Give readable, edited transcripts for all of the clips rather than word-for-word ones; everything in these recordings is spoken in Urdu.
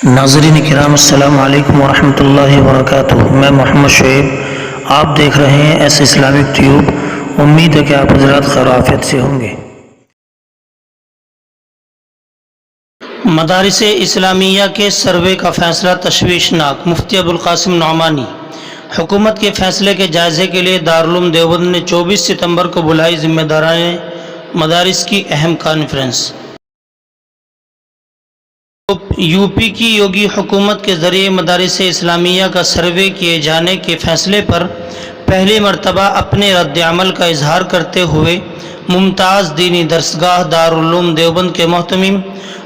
ناظرین کرام السلام علیکم ورحمۃ اللہ وبرکاتہ۔ میں محمد شعیب، آپ دیکھ رہے ہیں ایس اسلامک ٹیوب۔ امید ہے کہ آپ حضرات خیر و عافیت سے ہوں گے۔ مدارس اسلامیہ کے سروے کا فیصلہ تشویشناک، مفتی ابوالقاسم نعمانی۔ حکومت کے فیصلے کے جائزے کے لیے دارالعلوم دیوبند نے 24 ستمبر کو بلائی ذمہ داران مدارس کی اہم کانفرنس۔ یو پی کی یوگی حکومت کے ذریعے مدارس اسلامیہ کا سروے کیے جانے کے فیصلے پر پہلی مرتبہ اپنے رد عمل کا اظہار کرتے ہوئے ممتاز دینی درسگاہ دارالعلوم دیوبند کے محتمم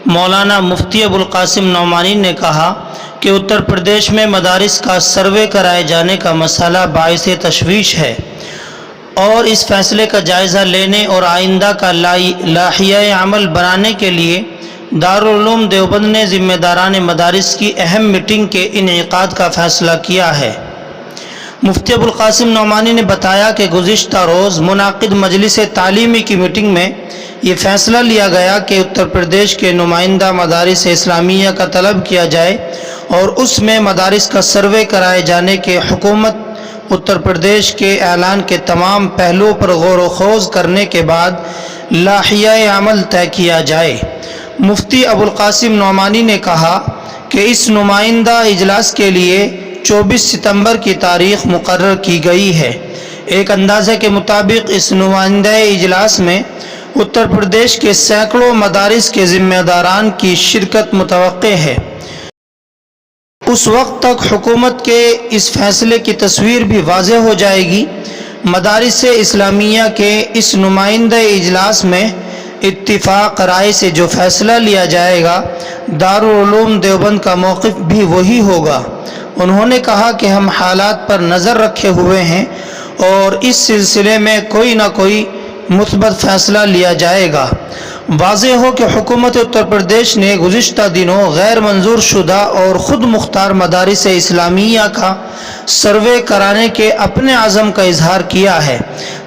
مولانا مفتی ابوالقاسم نعمانی نے کہا کہ اتر پردیش میں مدارس کا سروے کرائے جانے کا مسئلہ باعث تشویش ہے اور اس فیصلے کا جائزہ لینے اور آئندہ کا لائحہ عمل بنانے کے لیے دارالعلوم دیوبند نے ذمہ داران مدارس کی اہم میٹنگ کے انعقاد کا فیصلہ کیا ہے۔ مفتی ابوالقاسم نعمانی نے بتایا کہ گزشتہ روز منعقد مجلس تعلیمی کی میٹنگ میں یہ فیصلہ لیا گیا کہ اتر پردیش کے نمائندہ مدارس اسلامیہ کا طلب کیا جائے اور اس میں مدارس کا سروے کرائے جانے کے حکومت اتر پردیش کے اعلان کے تمام پہلوؤں پر غور و خوض کرنے کے بعد لائحہ عمل طے کیا جائے۔ مفتی ابوالقاسم نعمانی نے کہا کہ اس نمائندہ اجلاس کے لیے 24 ستمبر کی تاریخ مقرر کی گئی ہے۔ ایک اندازے کے مطابق اس نمائندہ اجلاس میں اتر پردیش کے سینکڑوں مدارس کے ذمہ داران کی شرکت متوقع ہے۔ اس وقت تک حکومت کے اس فیصلے کی تصویر بھی واضح ہو جائے گی۔ مدارس اسلامیہ کے اس نمائندہ اجلاس میں اتفاق رائے سے جو فیصلہ لیا جائے گا، دارالعلوم دیوبند کا موقف بھی وہی ہوگا۔ انہوں نے کہا کہ ہم حالات پر نظر رکھے ہوئے ہیں اور اس سلسلے میں کوئی نہ کوئی مثبت فیصلہ لیا جائے گا۔ واضح ہو کہ حکومت اتر پردیش نے گزشتہ دنوں غیر منظور شدہ اور خود مختار مدارس اسلامیہ کا سروے کرانے کے اپنے عزم کا اظہار کیا ہے،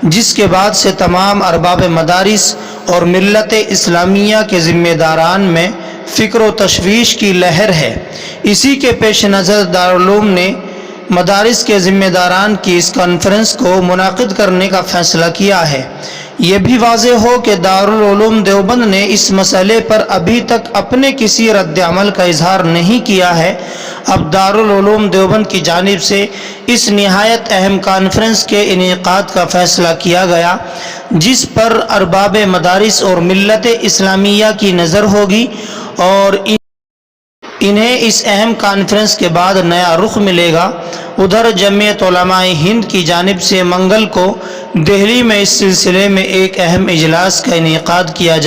جس کے بعد سے تمام ارباب مدارس اور ملت اسلامیہ کے ذمہ داران میں فکر و تشویش کی لہر ہے۔ اسی کے پیش نظر دارالعلوم نے مدارس کے ذمہ داران کی اس کانفرنس کو منعقد کرنے کا فیصلہ کیا ہے۔ یہ بھی واضح ہو کہ دارالعلوم دیوبند نے اس مسئلے پر ابھی تک اپنے کسی رد عمل کا اظہار نہیں کیا ہے۔ اب دارالعلوم دیوبند کی جانب سے اس نہایت اہم کانفرنس کے انعقاد کا فیصلہ کیا گیا، جس پر ارباب مدارس اور ملت اسلامیہ کی نظر ہوگی اور انہیں اس اہم کانفرنس کے بعد نیا رخ ملے گا۔ ادھر جمعیت علماء ہند کی جانب سے منگل کو دہلی میں اس سلسلے میں ایک اہم اجلاس کا انعقاد کیا جائے